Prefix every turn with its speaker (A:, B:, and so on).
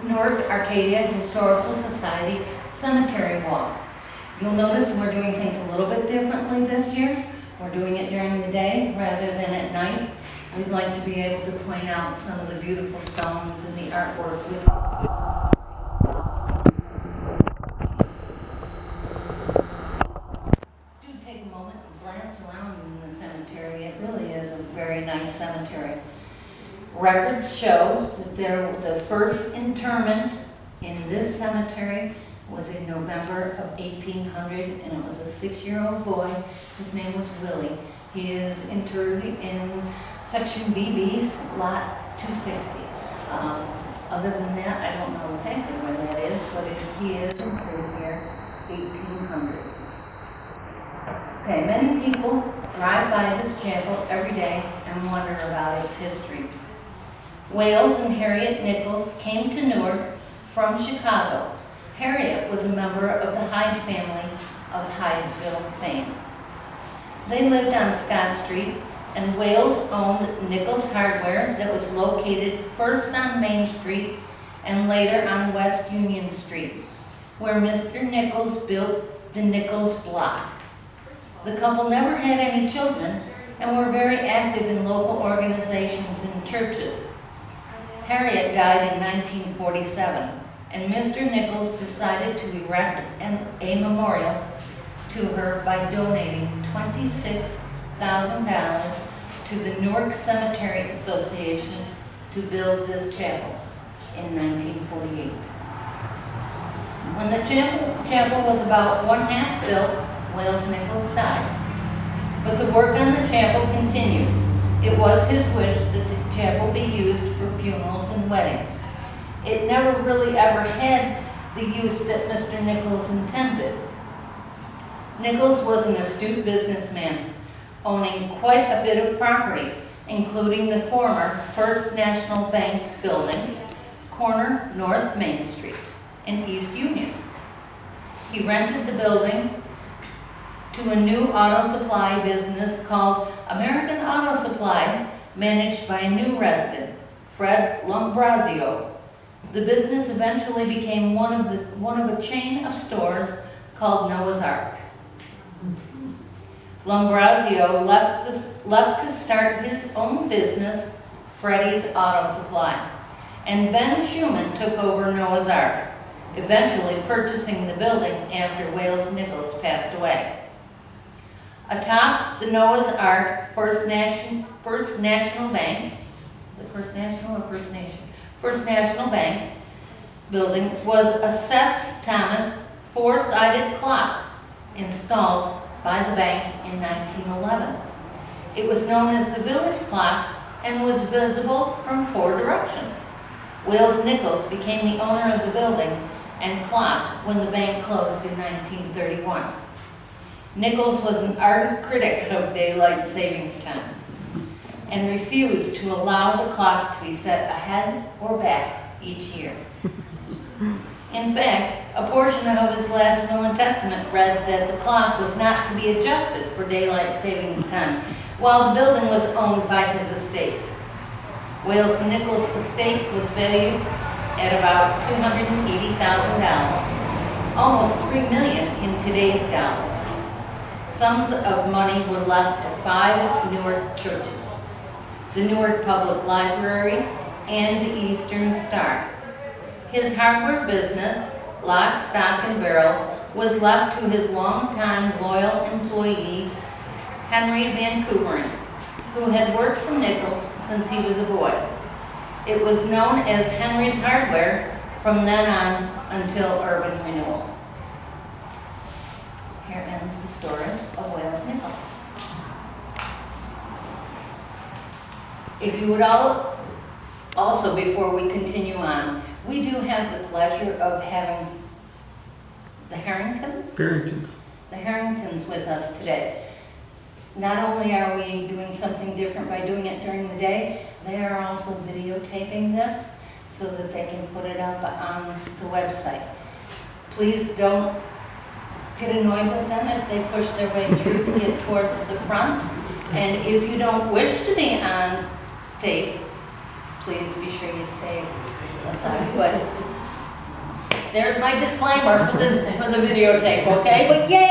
A: Newark Arcadia Historical Society Cemetery Walk. You'll notice we're doing things a little bit differently this year. We're doing it during the day rather than at night. We'd like to be able to point out some of the beautiful stones and the artwork with do take a moment and glance around in the cemetery. It really is a very nice cemetery. Records show that the first interment in this cemetery was in November of 1800, and it was a 6-year-old boy. His name was Willie. He is interred in Section BB's Lot 260. Other than that, I don't know exactly where that is, but he is interred here, 1800s. Okay, many people drive by this chapel every day and wonder about its history. Wales and Harriet Nichols came to Newark from Chicago. Harriet was a member of the Hyde family of Hydesville fame. They lived on Scott Street, and Wales owned Nichols Hardware that was located first on Main Street and later on West Union Street, where Mr. Nichols built the Nichols block. The couple never had any children and were very active in local organizations and churches. Harriet died in 1947, and Mr. Nichols decided to erect a memorial to her by donating $26,000 to the Newark Cemetery Association to build this chapel in 1948. When the chapel was about 1/2 built, Wales Nichols died. But the work on the chapel continued. It was his wish that the chapel be used for funerals and weddings. It never really ever had the use that Mr. Nichols intended. Nichols was an astute businessman, owning quite a bit of property, including the former First National Bank building, corner North Main Street, and East Union. He rented the building to a new auto supply business called American Auto Supply, managed by a new resident, Fred Lombrazio. The business eventually became one of a chain of stores called Noah's Ark. Lombrazio left to start his own business, Freddy's Auto Supply, and Ben Schumann took over Noah's Ark, eventually purchasing the building after Wales Nichols passed away. Atop the Noah's Ark First National Bank building was a Seth Thomas 4-sided clock installed by the bank in 1911. It was known as the Village Clock and was visible from 4 directions. Wales Nichols became the owner of the building and clock when the bank closed in 1931. Nichols was an ardent critic of daylight savings time and refused to allow the clock to be set ahead or back each year. In fact, a portion of his last will and testament read that the clock was not to be adjusted for daylight savings time while the building was owned by his estate. Wales Nichols' estate was valued at about $280,000, almost $3 million in today's dollars. Sums of money were left to 5 Newark churches, the Newark Public Library, and the Eastern Star. His hardware business, Lock, Stock, and Barrel, was left to his longtime loyal employee, Henry Van Couveren, who had worked for Nichols since he was a boy. It was known as Henry's Hardware from then on until urban renewal. Here ends the story of Wales Nichols. If you would all, also before we continue on, we do have the pleasure of having the Harringtons with us today. Not only are we doing something different by doing it during the day, they are also videotaping this so that they can put it up on the website. Please don't get annoyed with them if they push their way through to get towards the front. And if you don't wish to be on tape, please be sure you stay aside. But there's my disclaimer for the videotape, okay? But yay!